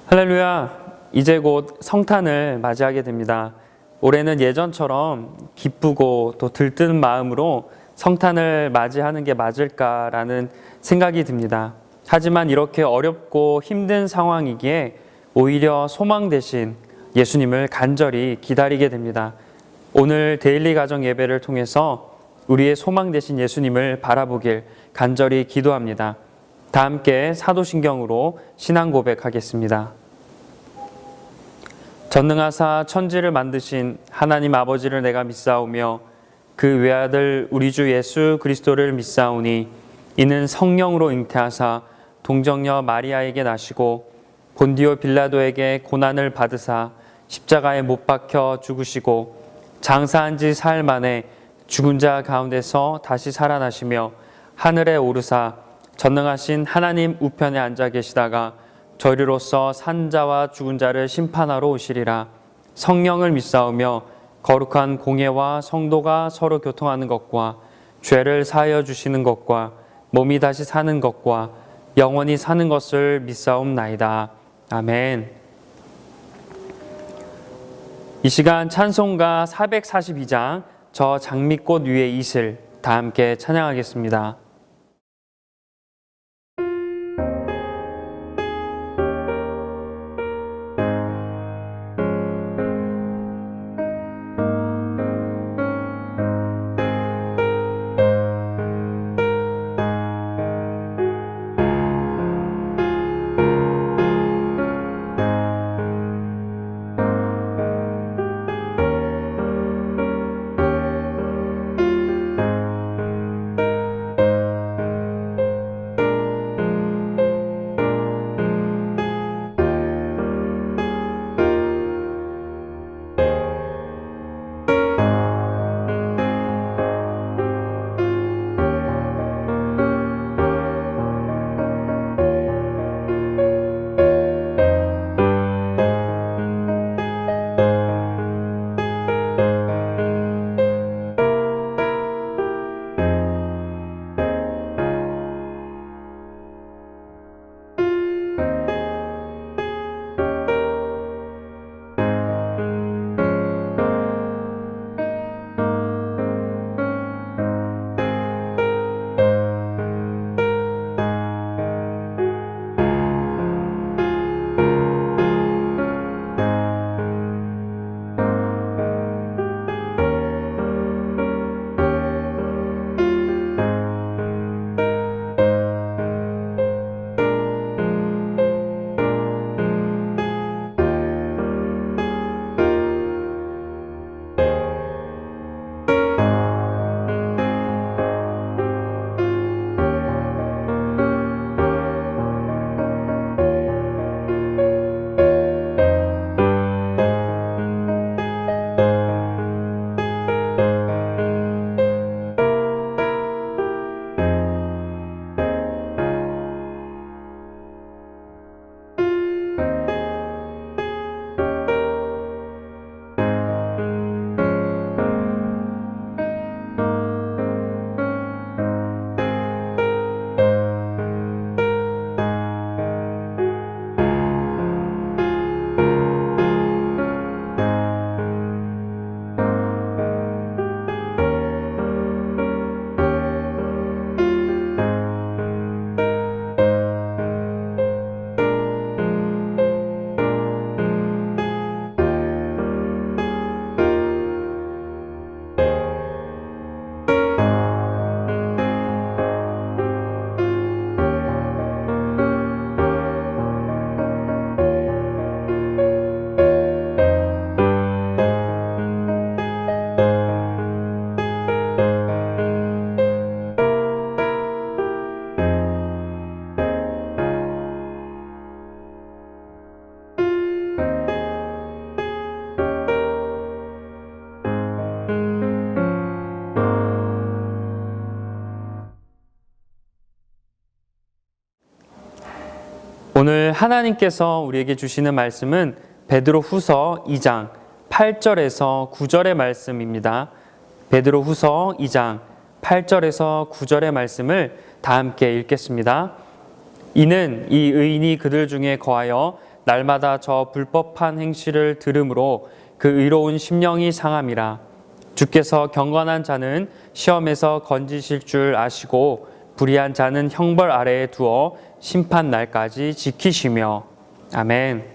할렐루야! 이제 곧 성탄을 맞이하게 됩니다. 올해는 예전처럼 기쁘고 또 들뜬 마음으로 성탄을 맞이하는 게 맞을까라는 생각이 듭니다. 하지만 이렇게 어렵고 힘든 상황이기에 오히려 소망 대신 예수님을 간절히 기다리게 됩니다. 오늘 데일리 가정 예배를 통해서 우리의 소망 대신 예수님을 바라보길 간절히 기도합니다. 다 함께 사도신경으로 신앙 고백하겠습니다. 전능하사 천지를 만드신 하나님 아버지를 내가 믿사오며 그 외아들 우리 주 예수 그리스도를 믿사오니 이는 성령으로 잉태하사 동정녀 마리아에게 나시고 본디오 빌라도에게 고난을 받으사 십자가에 못 박혀 죽으시고 장사한 지 사흘 만에 죽은 자 가운데서 다시 살아나시며 하늘에 오르사 전능하신 하나님 우편에 앉아 계시다가 저리로서 산 자와 죽은 자를 심판하러 오시리라. 성령을 믿사오며 거룩한 공예와 성도가 서로 교통하는 것과 죄를 사하여 주시는 것과 몸이 다시 사는 것과 영원히 사는 것을 믿사옵나이다. 아멘. 이 시간 찬송가 442장 저 장미꽃 위에 이슬 다 함께 찬양하겠습니다. 오늘 하나님께서 우리에게 주시는 말씀은 베드로 후서 2장 8절에서 9절의 말씀입니다. 베드로 후서 2장 8절에서 9절의 말씀을 다 함께 읽겠습니다. 이는 이 의인이 그들 중에 거하여 날마다 저 불법한 행실을 들음으로 그 의로운 심령이 상함이라. 주께서 경건한 자는 시험에서 건지실 줄 아시고 불의한 자는 형벌 아래에 두어 심판 날까지 지키시며. 아멘.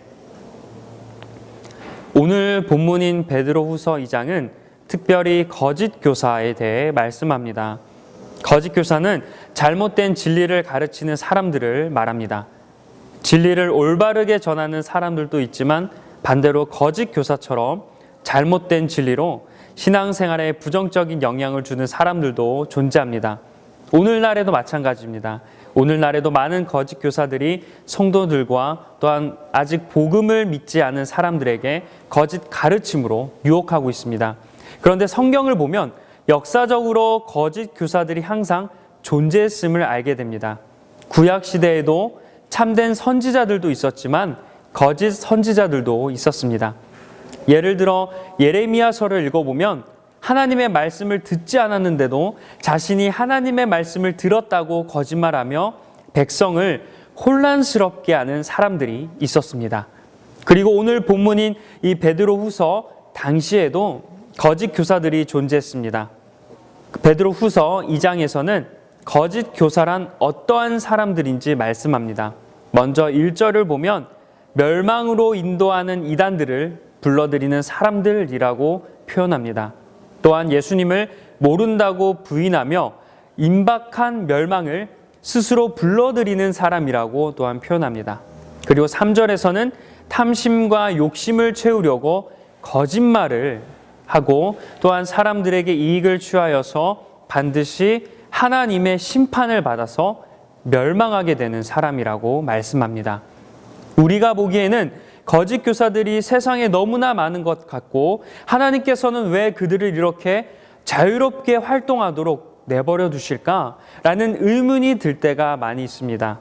오늘 본문인 베드로후서 2장은 특별히 거짓 교사에 대해 말씀합니다. 거짓 교사는 잘못된 진리를 가르치는 사람들을 말합니다. 진리를 올바르게 전하는 사람들도 있지만 반대로 거짓 교사처럼 잘못된 진리로 신앙생활에 부정적인 영향을 주는 사람들도 존재합니다. 오늘날에도 마찬가지입니다. 오늘날에도 많은 거짓 교사들이 성도들과 또한 아직 복음을 믿지 않은 사람들에게 거짓 가르침으로 유혹하고 있습니다. 그런데 성경을 보면 역사적으로 거짓 교사들이 항상 존재했음을 알게 됩니다. 구약 시대에도 참된 선지자들도 있었지만 거짓 선지자들도 있었습니다. 예를 들어 예레미야서를 읽어보면 하나님의 말씀을 듣지 않았는데도 자신이 하나님의 말씀을 들었다고 거짓말하며 백성을 혼란스럽게 하는 사람들이 있었습니다. 그리고 오늘 본문인 이 베드로후서 당시에도 거짓 교사들이 존재했습니다. 베드로후서 2장에서는 거짓 교사란 어떠한 사람들인지 말씀합니다. 먼저 1절을 보면 멸망으로 인도하는 이단들을 불러들이는 사람들이라고 표현합니다. 또한 예수님을 모른다고 부인하며 임박한 멸망을 스스로 불러들이는 사람이라고 또한 표현합니다. 그리고 3절에서는 탐심과 욕심을 채우려고 거짓말을 하고 또한 사람들에게 이익을 취하여서 반드시 하나님의 심판을 받아서 멸망하게 되는 사람이라고 말씀합니다. 우리가 보기에는 거짓 교사들이 세상에 너무나 많은 것 같고 하나님께서는 왜 그들을 이렇게 자유롭게 활동하도록 내버려 두실까라는 의문이 들 때가 많이 있습니다.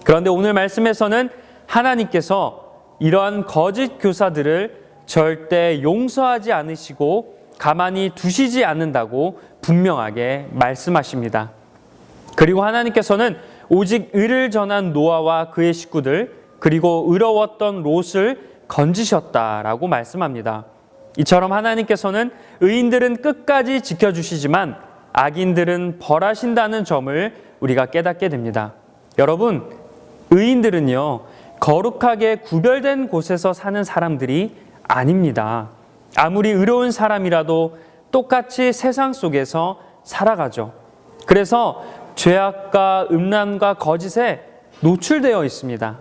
그런데 오늘 말씀에서는 하나님께서 이러한 거짓 교사들을 절대 용서하지 않으시고 가만히 두시지 않는다고 분명하게 말씀하십니다. 그리고 하나님께서는 오직 의를 전한 노아와 그의 식구들 그리고 의로웠던 롯을 건지셨다라고 말씀합니다. 이처럼 하나님께서는 의인들은 끝까지 지켜주시지만 악인들은 벌하신다는 점을 우리가 깨닫게 됩니다. 여러분, 의인들은요, 거룩하게 구별된 곳에서 사는 사람들이 아닙니다. 아무리 의로운 사람이라도 똑같이 세상 속에서 살아가죠. 그래서 죄악과 음란과 거짓에 노출되어 있습니다.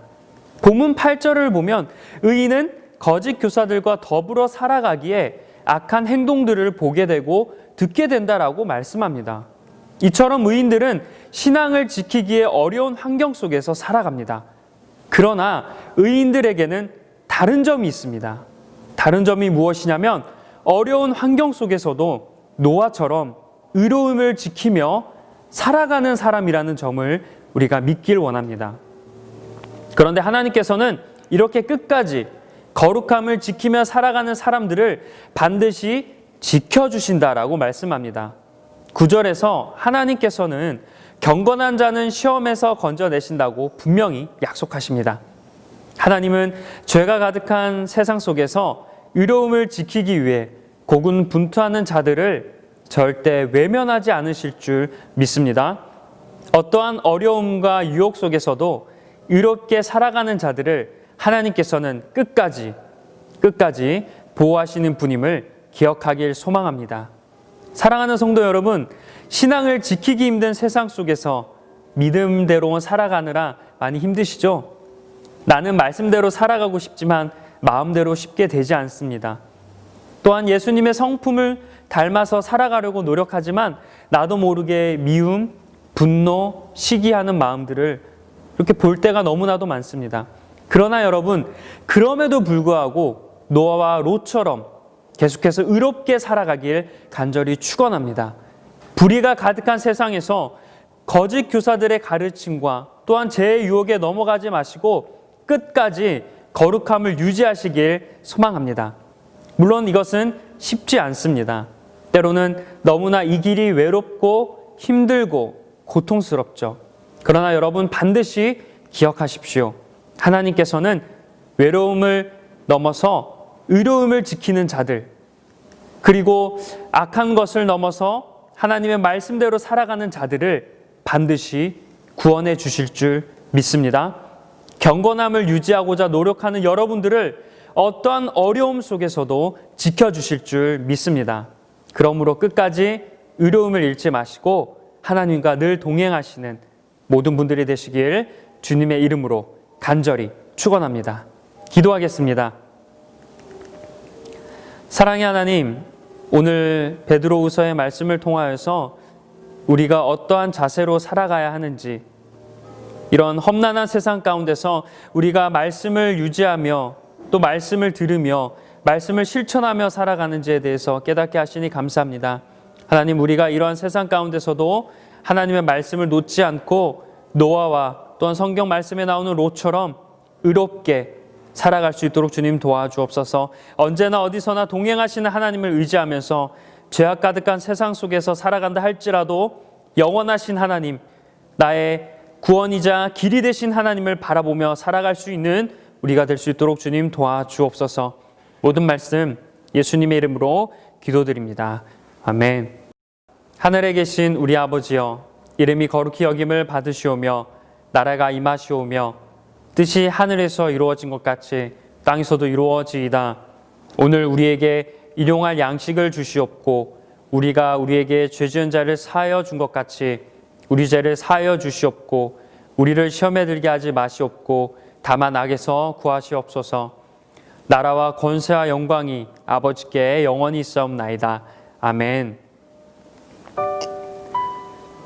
본문 8절을 보면 의인은 거짓 교사들과 더불어 살아가기에 악한 행동들을 보게 되고 듣게 된다라고 말씀합니다. 이처럼 의인들은 신앙을 지키기에 어려운 환경 속에서 살아갑니다. 그러나 의인들에게는 다른 점이 있습니다. 다른 점이 무엇이냐면 어려운 환경 속에서도 노아처럼 의로움을 지키며 살아가는 사람이라는 점을 우리가 믿길 원합니다. 그런데 하나님께서는 이렇게 끝까지 거룩함을 지키며 살아가는 사람들을 반드시 지켜주신다라고 말씀합니다. 9절에서 하나님께서는 경건한 자는 시험에서 건져내신다고 분명히 약속하십니다. 하나님은 죄가 가득한 세상 속에서 의로움을 지키기 위해 고군분투하는 자들을 절대 외면하지 않으실 줄 믿습니다. 어떠한 어려움과 유혹 속에서도 의롭게 살아가는 자들을 하나님께서는 끝까지 보호하시는 분임을 기억하길 소망합니다. 사랑하는 성도 여러분, 신앙을 지키기 힘든 세상 속에서 믿음대로 살아가느라 많이 힘드시죠? 나는 말씀대로 살아가고 싶지만 마음대로 쉽게 되지 않습니다. 또한 예수님의 성품을 닮아서 살아가려고 노력하지만 나도 모르게 미움, 분노, 시기하는 마음들을 이렇게 볼 때가 너무나도 많습니다. 그러나 여러분, 그럼에도 불구하고 노아와 롯처럼 계속해서 의롭게 살아가길 간절히 축원합니다. 불의가 가득한 세상에서 거짓 교사들의 가르침과 또한 죄의 유혹에 넘어가지 마시고 끝까지 거룩함을 유지하시길 소망합니다. 물론 이것은 쉽지 않습니다. 때로는 너무나 이 길이 외롭고 힘들고 고통스럽죠. 그러나 여러분 반드시 기억하십시오. 하나님께서는 외로움을 넘어서 의로움을 지키는 자들, 그리고 악한 것을 넘어서 하나님의 말씀대로 살아가는 자들을 반드시 구원해 주실 줄 믿습니다. 경건함을 유지하고자 노력하는 여러분들을 어떠한 어려움 속에서도 지켜주실 줄 믿습니다. 그러므로 끝까지 의로움을 잃지 마시고 하나님과 늘 동행하시는 모든 분들이 되시길 주님의 이름으로 간절히 축원합니다. 기도하겠습니다. 사랑의 하나님, 오늘 베드로후서의 말씀을 통하여서 우리가 어떠한 자세로 살아가야 하는지, 이런 험난한 세상 가운데서 우리가 말씀을 유지하며 또 말씀을 들으며 말씀을 실천하며 살아가는지에 대해서 깨닫게 하시니 감사합니다. 하나님, 우리가 이러한 세상 가운데서도 하나님의 말씀을 놓지 않고 노아와 또한 성경 말씀에 나오는 롯처럼 의롭게 살아갈 수 있도록 주님 도와주옵소서. 언제나 어디서나 동행하시는 하나님을 의지하면서 죄악 가득한 세상 속에서 살아간다 할지라도 영원하신 하나님, 나의 구원이자 길이 되신 하나님을 바라보며 살아갈 수 있는 우리가 될 수 있도록 주님 도와주옵소서. 모든 말씀 예수님의 이름으로 기도드립니다. 아멘. 하늘에 계신 우리 아버지여, 이름이 거룩히 여김을 받으시오며 나라가 임하시오며 뜻이 하늘에서 이루어진 것 같이 땅에서도 이루어지이다. 오늘 우리에게 일용할 양식을 주시옵고 우리가 우리에게 죄 지은 자를 사하여 준 것 같이 우리 죄를 사하여 주시옵고 우리를 시험에 들게 하지 마시옵고 다만 악에서 구하시옵소서. 나라와 권세와 영광이 아버지께 영원히 있사옵나이다. 아멘.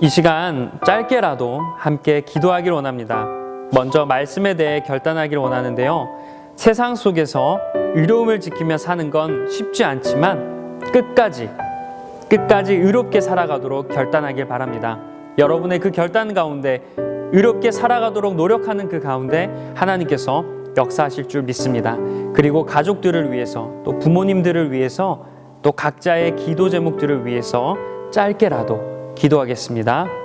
이 시간 짧게라도 함께 기도하기를 원합니다. 먼저 말씀에 대해 결단하기를 원하는데요. 세상 속에서 의로움을 지키며 사는 건 쉽지 않지만 끝까지 의롭게 살아가도록 결단하길 바랍니다. 여러분의 그 결단 가운데 의롭게 살아가도록 노력하는 그 가운데 하나님께서 역사하실 줄 믿습니다. 그리고 가족들을 위해서, 또 부모님들을 위해서, 또 각자의 기도 제목들을 위해서 짧게라도 기도하겠습니다.